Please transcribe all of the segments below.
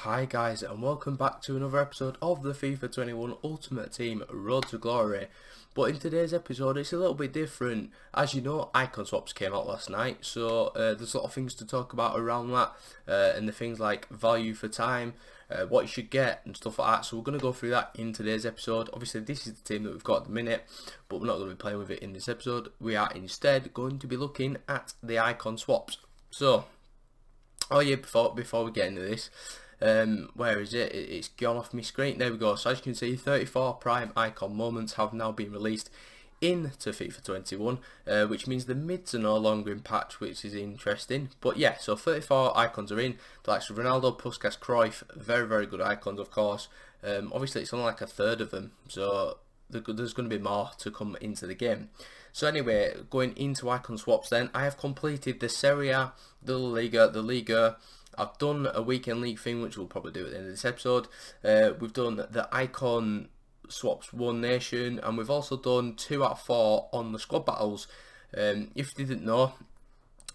Hi guys, and welcome back to another episode of the FIFA 21 Ultimate Team Road to Glory. But in today's episode it's a little bit different. As you know, icon swaps came out last night, so there's a lot of things to talk about around that, and the things like value for time, what you should get and stuff like that. So we're going to go through that in today's episode. Obviously this is the team that we've got at the minute, but we're not going to be playing with it in this episode. We are instead going to be looking at the icon swaps. So, oh yeah, before we get into this, where is it? It's gone off my screen. There we go. So as you can see, 34 prime icon moments have now been released into FIFA 21, which means the mids are no longer in patch, which is interesting. But yeah, so 34 icons are in. The likes of Ronaldo, Puskas, Cruyff, very good icons, of course. Obviously it's only like a third of them, so there's going to be more to come into the game. So anyway, going into icon swaps then, I have completed the Serie A, the La Liga, the Liga. I've done a weekend league thing, which we'll probably do at the end of this episode. We've done the icon swaps One Nation, and we've also done 2 out of 4 on the squad battles. If you didn't know,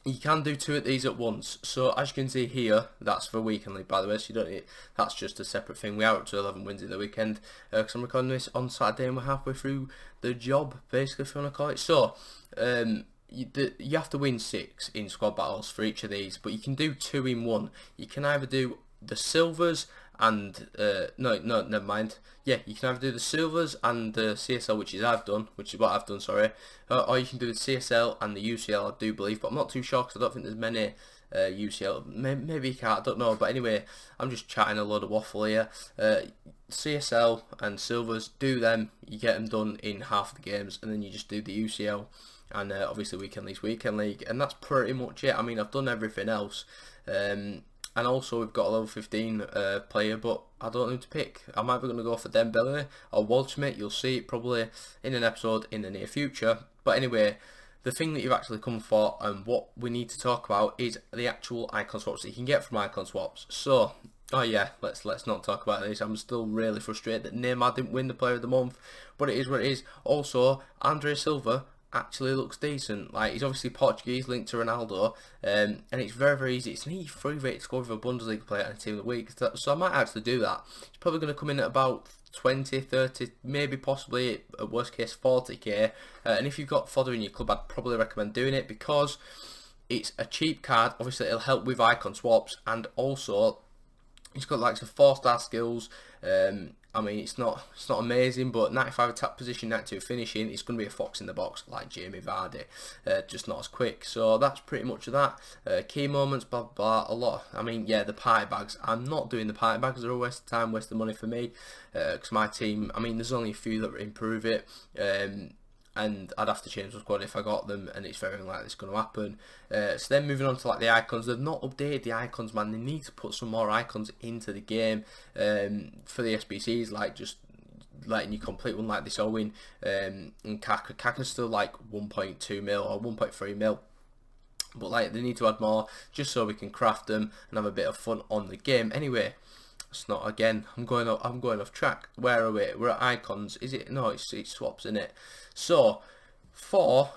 you can do 2 of these at once. So as you can see here, that's for weekend league, by the way, so you don't need, that's just a separate thing. We are up to 11 wins in the weekend, because I'm recording this on Saturday and we're halfway through the job, basically, if you want to call it. So you have to win 6 in squad battles for each of these, but you can do 2 in 1. You can either do the silvers and no, never mind. Yeah, you can either do the silvers and the CSL, which is what I've done, sorry, or you can do the CSL and the UCL, I do believe, but I'm not too sure because I don't think there's many UCL. Maybe you can't, I don't know. But anyway, I'm just chatting a load of waffle here. CSL and silvers, do them. You get them done in half of the games, and then you just do the UCL. And obviously weekend league, and that's pretty much it. I mean, I've done everything else, and also we've got a level 15 player, but I don't know who to pick. I'm either going to go for Dembele or Waldschmidt. You'll see it probably in an episode in the near future. But anyway, the thing that you've actually come for and what we need to talk about is the actual icon swaps that you can get from icon swaps. So, oh yeah, let's not talk about this. I'm still really frustrated that Neymar didn't win the Player of the Month, but it is what it is. Also, Andre Silva actually looks decent. Like, he's obviously Portuguese, linked to Ronaldo, and it's very easy. It's an 83 rated score with a Bundesliga player and a team of the week, so I might actually do that. It's probably going to come in at about 20, 30, maybe possibly at worst case 40k, and if you've got fodder in your club, I'd probably recommend doing it because it's a cheap card. Obviously it'll help with icon swaps, and also it's got like some 4-star skills. I mean, it's not amazing, but 95 attack position, 92 finishing. It's going to be a fox in the box like Jamie Vardy, just not as quick. So that's pretty much of that. Key moments, blah blah. A lot. I mean, yeah, the party bags. I'm not doing the party bags. They're a waste of time, waste of money for me, because my team. I mean, there's only a few that improve it. And I'd have to change the squad if I got them, and it's very unlikely it's going to happen. So then moving on to like the icons, they've not updated the icons, man. They need to put some more icons into the game for the SBCs, like just letting you complete one like this Owen and Kaka. Kaka's still like 1.2 mil or 1.3 mil. But like they need to add more just so we can craft them and have a bit of fun on the game. Anyway, it's not, again, I'm going off track. Where are we? We're at icons. Is it? No, it's swaps, isn't it? So for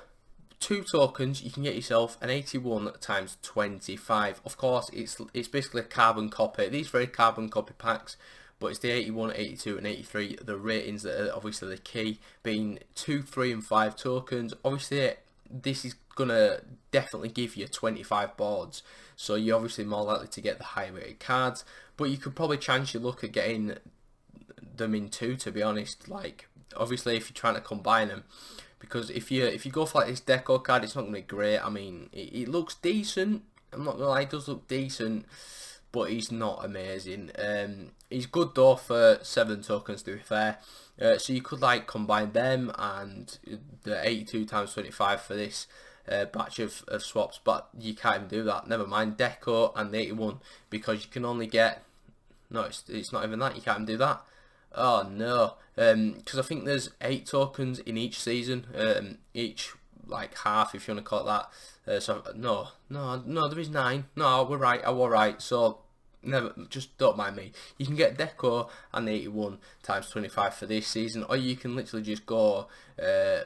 2 tokens you can get yourself an 81 times 25. Of course it's basically a carbon copy. These are very carbon copy packs, but it's the 81, 82 and 83, the ratings that are obviously the key, being 2, 3 and 5 tokens. Obviously this is gonna definitely give you 25 boards, so you're obviously more likely to get the high rated cards, but you could probably chance your luck at getting them in 2, to be honest. Like, obviously if you're trying to combine them, because if you go for like this deco card, it's not going to be great. I mean, it looks decent, I'm not gonna lie, it does look decent, but he's not amazing. He's good though for 7 tokens, to be fair. So you could like combine them and the 82 times 25 for this batch of swaps, but you can't even do that. Never mind deco and the 81, because you can only get, no, it's not even that, you can't even do that. Oh no, because I think there's 8 tokens in each season, each like half, if you want to call it that. So no, there is 9. No, we're right. I was right. So never, just don't mind me. You can get deco and the 81 times 25 for this season, or you can literally just go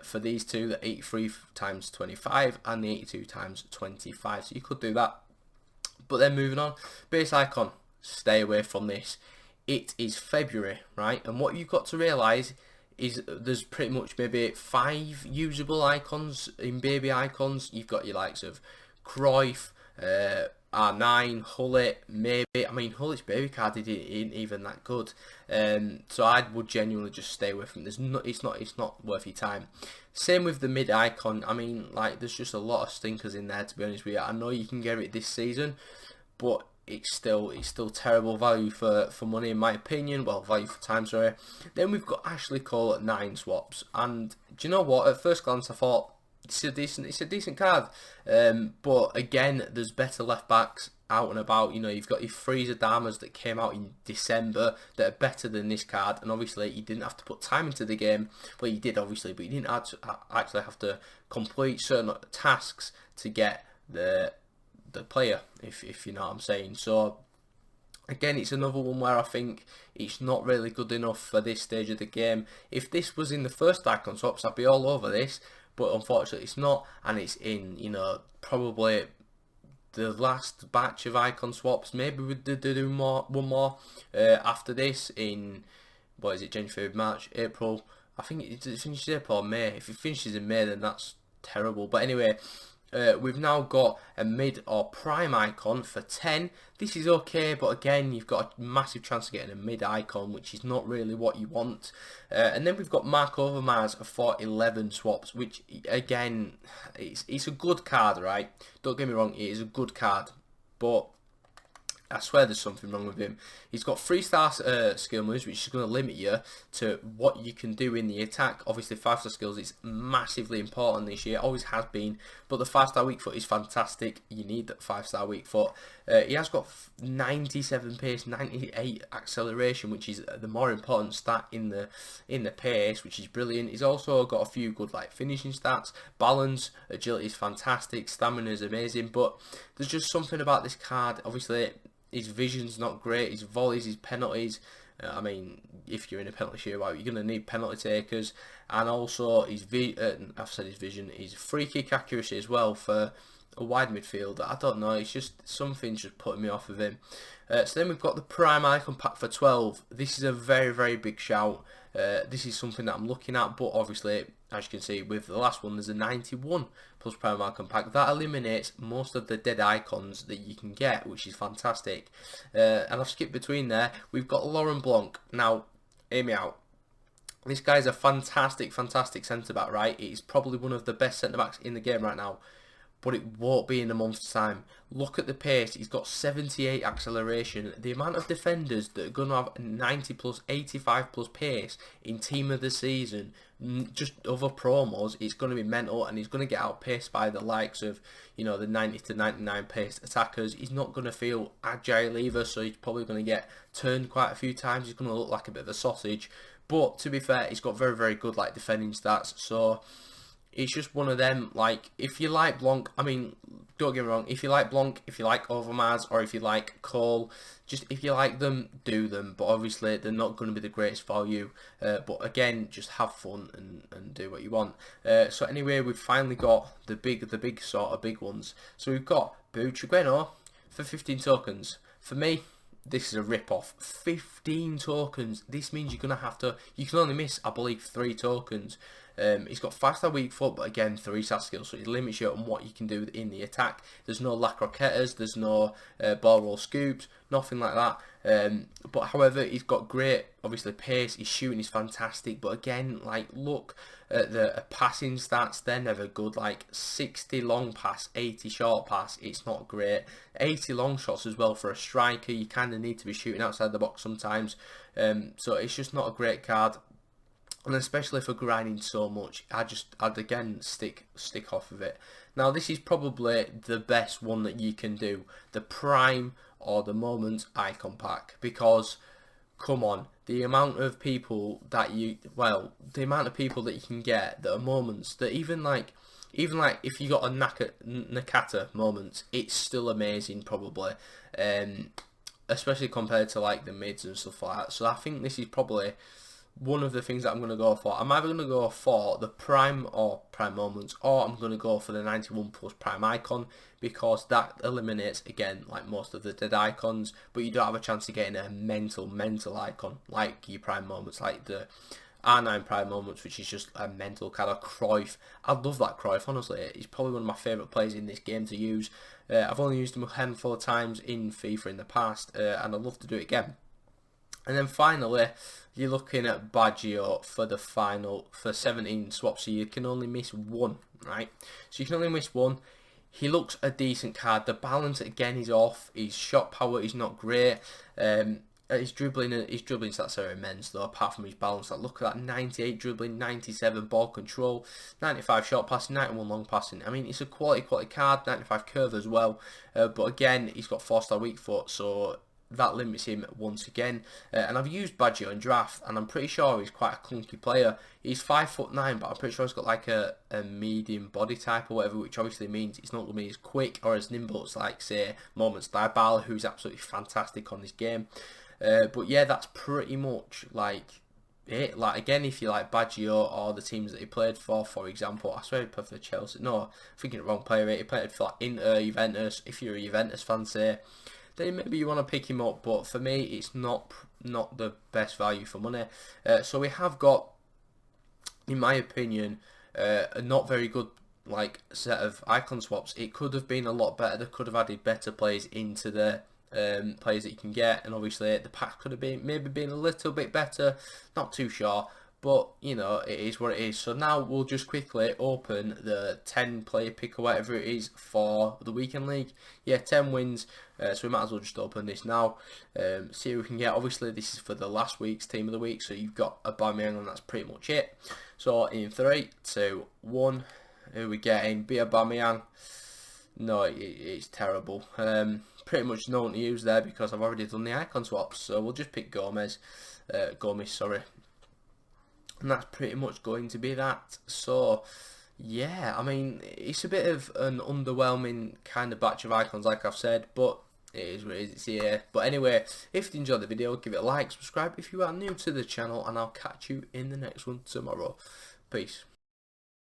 for these two, the 83 times 25 and the 82 times 25. So you could do that. But then moving on, base icon. stay away from this. It is February, right? And what you've got to realise is there's pretty much maybe 5 usable icons in baby icons. You've got your likes of Cruyff, R9, Hullet, maybe. I mean, Hullet's baby card isn't even that good. So I would genuinely just stay away from this. It's not worth your time. Same with the mid icon. I mean, like, there's just a lot of stinkers in there, to be honest with you. I know you can get it this season, but it's still terrible value for money, in my opinion. Well, value for time, sorry. Then we've got Ashley Cole at 9 swaps, and do you know what? At first glance, I thought it's a decent card, but again, there's better left backs out and about. You know, you've got your Freezer Damas that came out in December that are better than this card, and obviously you didn't have to put time into the game. Well, you did obviously, but you didn't actually have to complete certain tasks to get the player, if you know what I'm saying. So again, it's another one where I think it's not really good enough for this stage of the game. If this was in the first icon swaps, I'd be all over this, but unfortunately it's not, and it's in, you know, probably the last batch of icon swaps. Maybe we'll do one more after this in, what is it, January, February, March, April. I think it finishes April or May. If it finishes in May, then that's terrible. But anyway, we've now got a mid or prime icon for 10. This is okay, but again, you've got a massive chance of getting a mid icon, which is not really what you want. And then we've got Mark Overmars for 11 swaps, which again, it's a good card, right? Don't get me wrong, it is a good card, but I swear there's something wrong with him. He's got 3-star skill moves, which is going to limit you to what you can do in the attack. Obviously, 5-star skills is massively important this year, always has been. But the 5-star weak foot is fantastic. You need that 5-star weak foot. He has got 97 pace, 98 acceleration, which is the more important stat in the pace, which is brilliant. He's also got a few good like finishing stats. Balance, agility is fantastic. Stamina is amazing. But there's just something about this card. Obviously, his vision's not great, his volleys, his penalties. I mean, if you're in a penalty shootout, you're going to need penalty takers. And also, I've said his vision, his free kick accuracy as well for a wide midfielder. I don't know, it's just something's just putting me off of him. So then we've got the Prime Icon pack for 12. This is a very, very big shout. This is something that I'm looking at, but obviously, as you can see, with the last one, there's a 91 plus Prime Icon pack. That eliminates most of the dead icons that you can get, which is fantastic. And I've skipped between there. We've got Laurent Blanc. Now, hear me out. This guy's a fantastic centre-back, right? He's probably one of the best centre-backs in the game right now. But it won't be in a month's time. Look at the pace. He's got 78 acceleration. The amount of defenders that are going to have 90 plus, 85 plus pace in team of the season, just other promos, it's going to be mental, and he's going to get outpaced by the likes of, you know, the 90 to 99 paced attackers. He's not going to feel agile either, so he's probably going to get turned quite a few times. He's going to look like a bit of a sausage. But to be fair, he's got very, very good like defending stats. So it's just one of them, like, if you like Blanc, I mean, don't get me wrong, if you like Blanc, if you like Overmars, or if you like Cole, just if you like them, do them, but obviously they're not going to be the greatest value, but again, just have fun and do what you want. So anyway, we've finally got the big sort of big ones. So we've got Butragueno for 15 tokens. For me, this is a rip-off. 15 tokens. This means you're going to have to, you can only miss, I believe, 3 tokens. He's got 5-star weak foot, but again 3-star skills, so it limits you on what you can do in the attack. There's no lac roquettes, there's no ball roll scoops, nothing like that. But however, he's got great, obviously, pace. His shooting is fantastic, but again, like, look at the passing stats, they're never good. Like 60 long pass, 80 short pass, it's not great. 80 long shots as well for a striker. You kind of need to be shooting outside the box sometimes. So it's just not a great card. And especially for grinding so much, I'd again stick off of it. Now, this is probably the best one that you can do, the Prime or the Moment Icon Pack, because come on, the amount of people that you can get that are moments that even like if you got a Nakata moment, it's still amazing probably, especially compared to like the mids and stuff like that. So I think this is probably one of the things that I'm going to go for. I'm either going to go for the prime or prime moments, or I'm going to go for the 91 plus prime icon, because that eliminates, again, like most of the dead icons, but you don't have a chance of getting a mental icon like your prime moments, like the R9 prime moments, which is just a mental kind of Cruyff. I love that Cruyff, honestly. He's probably one of my favourite players in this game to use. I've only used him a handful of times in FIFA in the past, and I'd love to do it again. And then finally, you're looking at Baggio for the final, for 17 swaps, so you can only miss one, right? So you can only miss one. He looks a decent card. The balance, again, is off. His shot power is not great. His dribbling stats are immense, though, apart from his balance. Like, look at that, 98 dribbling, 97 ball control, 95 short passing, 91 long passing. I mean, it's a quality card, 95 curve as well. But again, he's got 4-star weak foot, so that limits him once again. And I've used Baggio in draft, and I'm pretty sure he's quite a clunky player. He's 5'9", but I'm pretty sure he's got like a medium body type or whatever, which obviously means he's not going to be as quick or as nimble as, like, say, Moments Dybala, who's absolutely fantastic on this game. But yeah, that's pretty much like it. Like, again, if you like Baggio or the teams that he played for example, I swear he played for Chelsea. No, I'm thinking the wrong player. He played for like Inter, Juventus. If you're a Juventus fan, say, then maybe you want to pick him up, but for me it's not the best value for money. So we have got, in my opinion, a not very good like set of icon swaps. It could have been a lot better. They could have added better players into the players that you can get, and obviously the pack could have been a little bit better, not too sure, but you know, it is what it is. So now we'll just quickly open the 10 player pick or whatever it is for the weekend league. Yeah, 10 wins, so we might as well just open this now, see who we can get. Obviously this is for the last week's team of the week, so you've got Aubameyang, and that's pretty much it. So in 3, 2, 1, who we getting? Be Aubameyang. No, it's terrible. Pretty much no one to use there because I've already done the icon swaps, so we'll just pick Gomes, sorry. And that's pretty much going to be that. So yeah, I mean, it's a bit of an underwhelming kind of batch of icons, like I've said, but it is what it is, it's here. But anyway, if you enjoyed the video, give it a like, subscribe if you are new to the channel, and I'll catch you in the next one tomorrow. Peace.